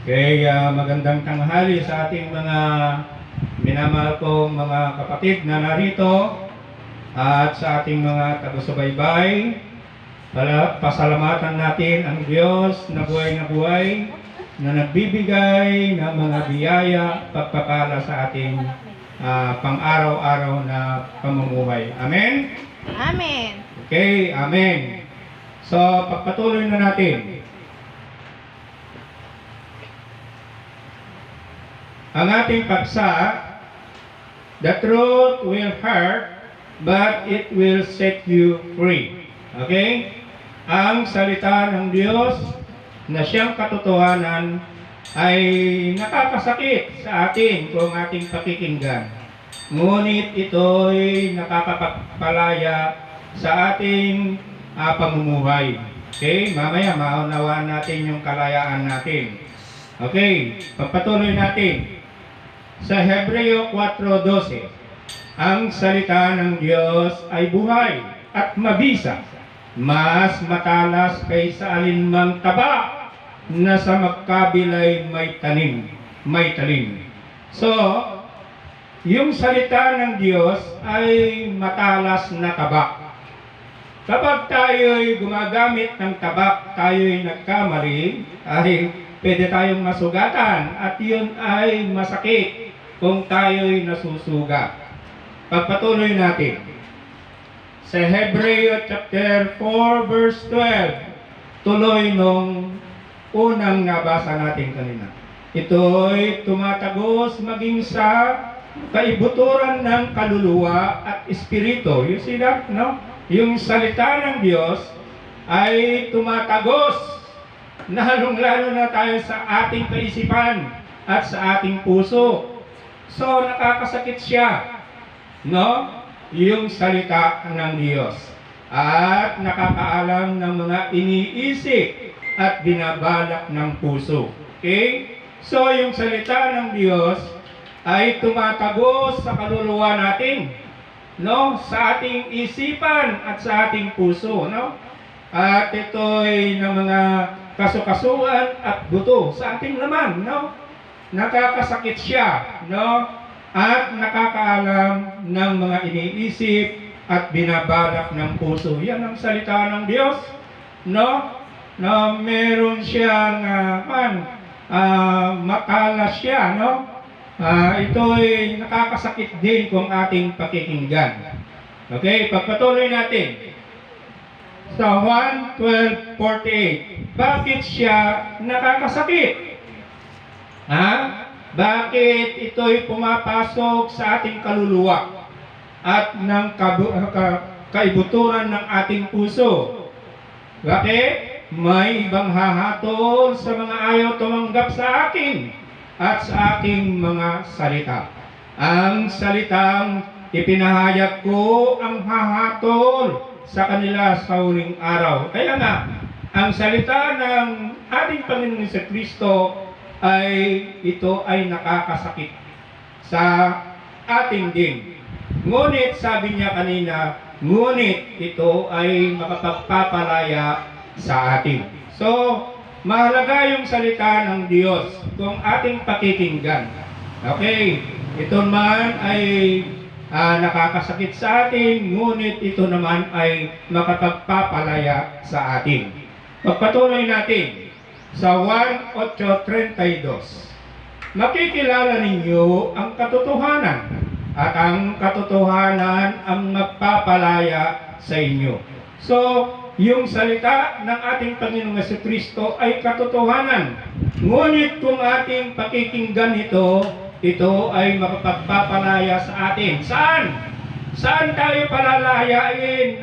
Magandang tanghali sa ating mga minamahal kong mga kapatid na narito at sa ating mga taga-subaybay. Pasalamatan natin ang Diyos na buhay na nagbibigay ng mga biyaya pagpapala sa ating pang-araw-araw na pamumuhay. Amen? Amen. Okay, amen. So, pagpatuloy na natin. Ang ating paksa, the truth will hurt, but it will set you free. Okay? Ang salita ng Diyos na siyang katotohanan ay nakakasakit sa atin kung ating pakikinggan. Ngunit ito'y nakakapagpalaya sa ating pamumuhay. Okay? Mamaya maunawaan natin yung kalayaan natin. Okay? Pagpatuloy natin. Sa Hebreo 4:12, ang salita ng Diyos ay buhay at mabisa, mas matalas kaysa alinmang taba na sa magkabilay may talim. So, yung salita ng Diyos ay matalas na tabak. Kapag tayo'y gumagamit ng tabak, tayo'y nagkamali, ay pwede tayong masugatan at yun ay masakit kung tayo'y nasusugat. Pagpatuloy natin. Sa Hebreo chapter 4 verse 12, tuloy nung unang nabasa natin kanina. Ito'y tumatagos maging sa kaibuturan ng kaluluwa at espiritu. You see that, no? Yung salita ng Diyos ay tumatagos na halong-lalo na tayo sa ating kaisipan at sa ating puso. So, nakakasakit siya, no? Yung salita ng Diyos. At nakakaalam ng mga iniisip at binabalak ng puso. Okay? So, yung salita ng Diyos ay tumatagos sa kaluluwa natin, no? Sa ating isipan at sa ating puso, no? At ito'y ng mga kasukasuan at buto sa ating laman, no? Nakakasakit siya, no? At nakakaalam ng mga iniisip at binabalak ng puso. Yan ang salita ng Diyos, no? Na meron siyang matalas siya, no? Ito'y nakakasakit din kung ating pakikinggan. Okay, pagpatuloy natin. Sa 1:12-48, bakit siya nakakasakit? Bakit ito'y pumapasok sa ating kaluluwa at ng kaibuturan ng ating puso? Bakit? May ibang hahatol sa mga ayaw tumanggap sa akin at sa aking mga salita. Ang salitang ipinahayag ko ang hahatol sa kanila sa huling araw. Kaya nga, ang salita ng ating Panginoon Kristo ay ito ay nakakasakit sa ating din. Ngunit sabi niya kanina, ngunit ito ay makapagpapalaya sa atin. So, mahalaga yung salita ng Diyos kung ating pakikinggan. Okay, ito man ay nakakasakit sa atin, ngunit ito naman ay makapagpapalaya sa atin. Pagpatuloy natin sa 1:8-32. Makikilala ninyo ang katotohanan at ang katotohanan ang magpapalaya sa inyo. So, yung salita ng ating Panginoong Jesucristo ay katotohanan. Ngunit kung ating pakikinggan ito ay makapagpapalaya sa atin. Saan? Saan tayo palalayain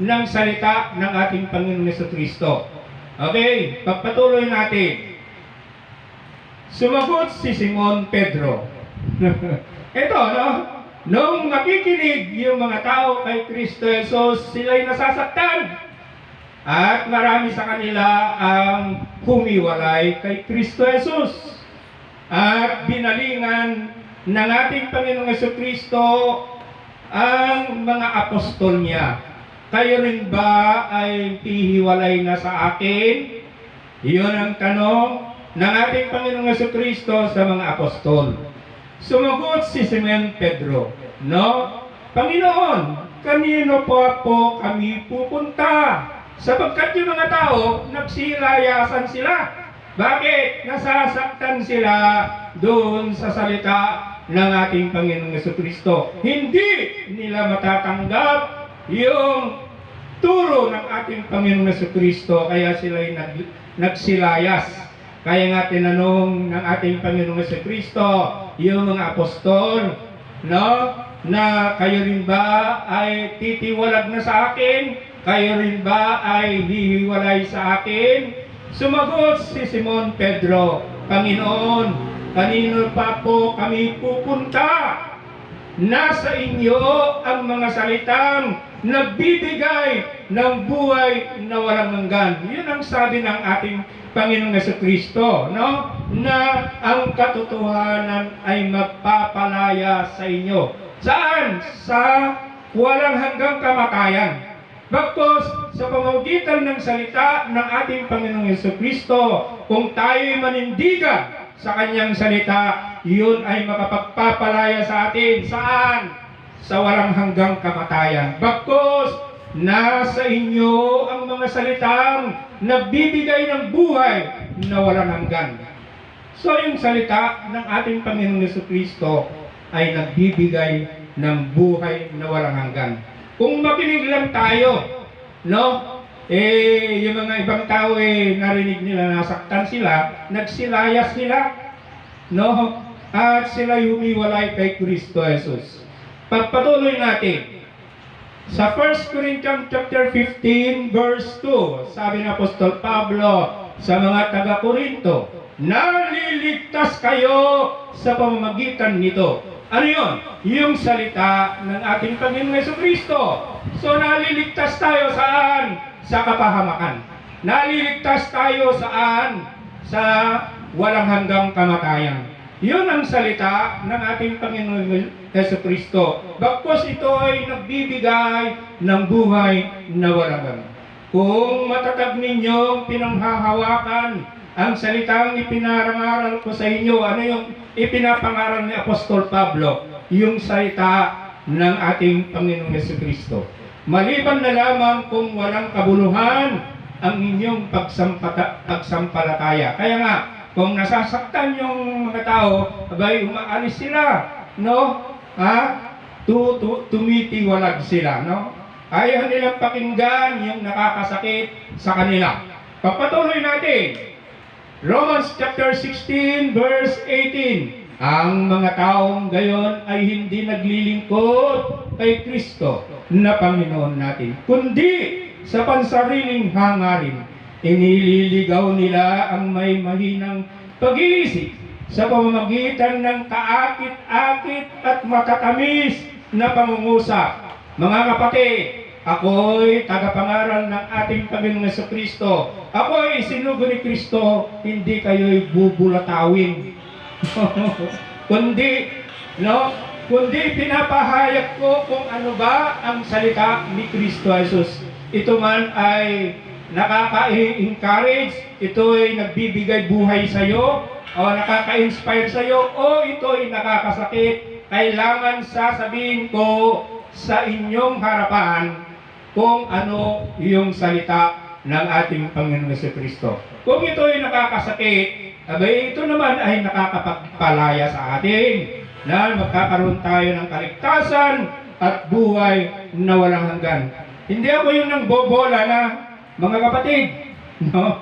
ng salita ng ating Panginoong Jesucristo? Okay, pagpatuloy natin. Sumagot si Simon Pedro. Ito, no? Nung nakikinig yung mga tao kay Kristo Jesus, sila'y nasasaktan. At marami sa kanila ang humiwalay kay Kristo Jesus. At binalingan ng ating Panginoong Jesucristo ang mga apostol niya. Kayo rin ba ay hihiwalay na sa akin? Iyon ang tanong. ng ating Panginoong Jesucristo sa mga apostol. Sumagot si Simon Pedro, no? Panginoon, kanino po kami pupunta? Sapagkat yung mga tao, nagsilayasan sila. Bakit? Nasasaktan sila doon sa salita ng ating Panginoong Jesucristo. Hindi nila matatanggap yung turo ng ating Panginoong Jesucristo, kaya sila'y nagsilayas. Kaya nga tinanong ng ating Panginoong Jesucristo, yung mga apostol, no, na kayo rin ba ay titiwalag na sa akin? Kayo rin ba ay hihiwalay sa akin? Sumagot si Simon Pedro, Panginoon, kanino pa po kami pupunta? Nasa inyo ang mga salitang nagbibigay ng buhay na walang hanggan. Yun ang sabi ng ating Panginoong Jesucristo, no? Na ang katotohanan ay magpapalaya sa inyo. Saan? Sa walang hanggang kamatayan. Bagkus sa pamamagitan ng salita ng ating Panginoong Jesucristo, kung tayo'y manindigan sa kanyang salita, yun ay makapagpapalaya sa atin. Saan? Sa walang hanggang kamatayan. Bagkus nasa inyo ang mga salitang nagbibigay ng buhay na walang hanggan. So yung salita ng ating Panginoong Jesucristo ay nagbibigay ng buhay na walang hanggan. Kung makinig lang tayo, no? Yung mga ibang tao narinig nila nasaktan sila, nagsilayas sila, no? At sila humiwalay kay Kristo Jesus. Pagpatuloy natin. Sa 1 Corinthians chapter 15 verse 2, sabi ng Apostol Pablo sa mga taga-Korinto, naliligtas kayo sa pamamagitan nito. Ano yun? Yung salita ng ating Panginoong Jesucristo. So naliligtas tayo saan? Sa kapahamakan. Naliligtas tayo saan? Sa walang hanggang kamatayan. Yun ang salita ng ating Panginoong Jesucristo. Bagkus ito ay nagbibigay ng buhay na walang hanggan. Kung matatag ninyong pinanghahawakan ang salitang ipinarangaral ko sa inyo, ano yung ipinapangaral ni Apostol Pablo? Yung salita ng ating Panginoong Jesucristo. Maliban na lamang kung walang kabuluhan ang inyong pagsampalataya. Kaya nga, kung nasasaktan yung mga tao, abay umaalis sila, no? Tumitiwalag sila, no? Ayaw nilang pakinggan yung nakakasakit sa kanila. Papatuloy natin. Romans chapter 16 verse 18. Ang mga taong gayon ay hindi naglilingkod kay Kristo na Panginoon natin, kundi sa pansariling hangarin. Inililigaw nila ang may mahinang pag-iisip sa pamamagitan ng kaakit-akit at matatamis na pangungusap. Mga kapatid, ako'y tagapangaral ng ating Panginoong Jesucristo. Ako'y sinugo ni Kristo, hindi kayo'y bubulatawin. Kundi pinapahayag ko kung ano ba ang salita ni Kristo Jesus. Ito man ay nakaka-encourage, ito ay nagbibigay buhay sa iyo, o nakaka-inspire sa iyo, o ito ay nakakasakit. Kailangan sasabihin ko sa inyong harapan kung ano yung salita ng ating Panginoong Jesucristo. Kung ito ay nakakasakit, abay ito naman ay nakakapagpalaya sa atin na magkakaroon tayo ng kaligtasan at buhay na walang hanggan. Hindi ako yung nang bobola na, mga kapatid, no?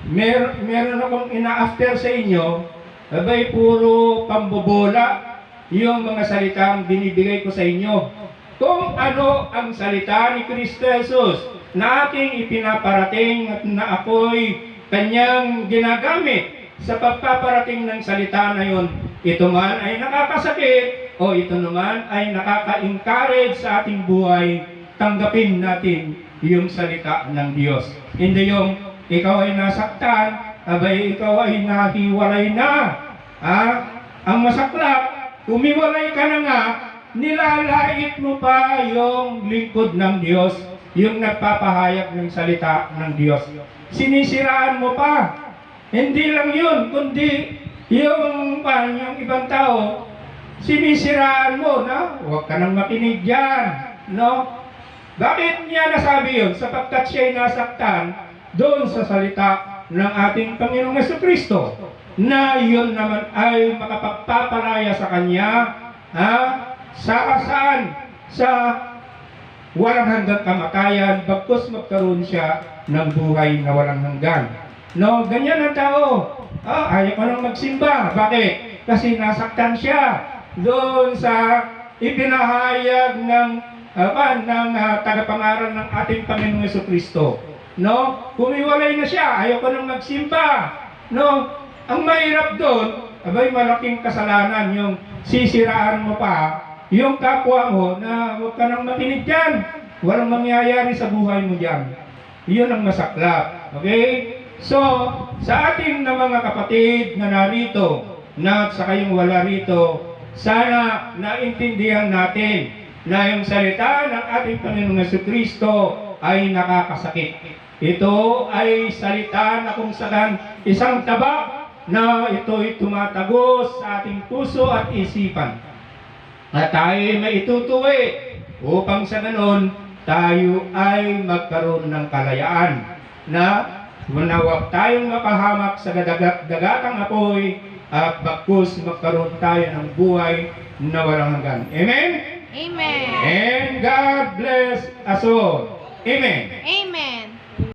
Meron akong ina-after sa inyo, abay puro pambobola yung mga salitang binibigay ko sa inyo. Kung ano ang salita ni Kristo Jesus na aking ipinaparating at na ako'y kanyang ginagamit sa pagpaparating ng salita na yon, ito man ay nakakasakit o ito naman ay nakaka-encourage sa ating buhay, tanggapin natin yung salita ng Diyos. Hindi yung ikaw ay nasaktan, abay ikaw ay nahiwalay na. Ang masaklap, umiwalay ka na nga, nilalait mo pa yung lingkod ng Diyos, yung nagpapahayag ng salita ng Diyos. Sinisiraan mo pa. hindi lang yun, kundi yung ibang tao, sinisiraan mo na huwag ka nang makinig dyan. No? Bakit niya nasabi yun? Sapagkat siya'y nasaktan doon sa salita ng ating Panginoong Jesucristo na yun naman ay makapagpapalaya sa kanya saan? Sa walang hanggang kamatayan, bagkus magkaroon siya ng buhay na walang hanggan. No, ganyan ang tao. Ayaw ko nang magsimba. Bakit? Kasi nasaktan siya doon sa ipinahayag ng tagapangaral ng ating Panginoong Jesucristo. No? Kumiwalay na siya. Ayaw ko nang magsimba. No? Ang mahirap doon, malaking kasalanan yung sisiraan mo pa yung kapwa mo na huwag ka nang makinig dyan. Walang mangyayari sa buhay mo dyan. Yun ang masaklap. Okay? So, sa ating na mga kapatid na narito, na sa kayong wala rito, sana naintindihan natin na yung salita ng ating Panginoong Jesucristo ay nakakasakit. Ito ay salita na kung saan isang tabak na ito'y tumatagos sa ating puso at isipan. At tayo may itutuwi upang sa ganon tayo ay magkaroon ng kalayaan na huwag tayong mapahamak sa dagatang apoy at bagkus magkaroon tayo ng buhay na walang hanggan. Amen? Amen. And God bless us all. Amen. Amen.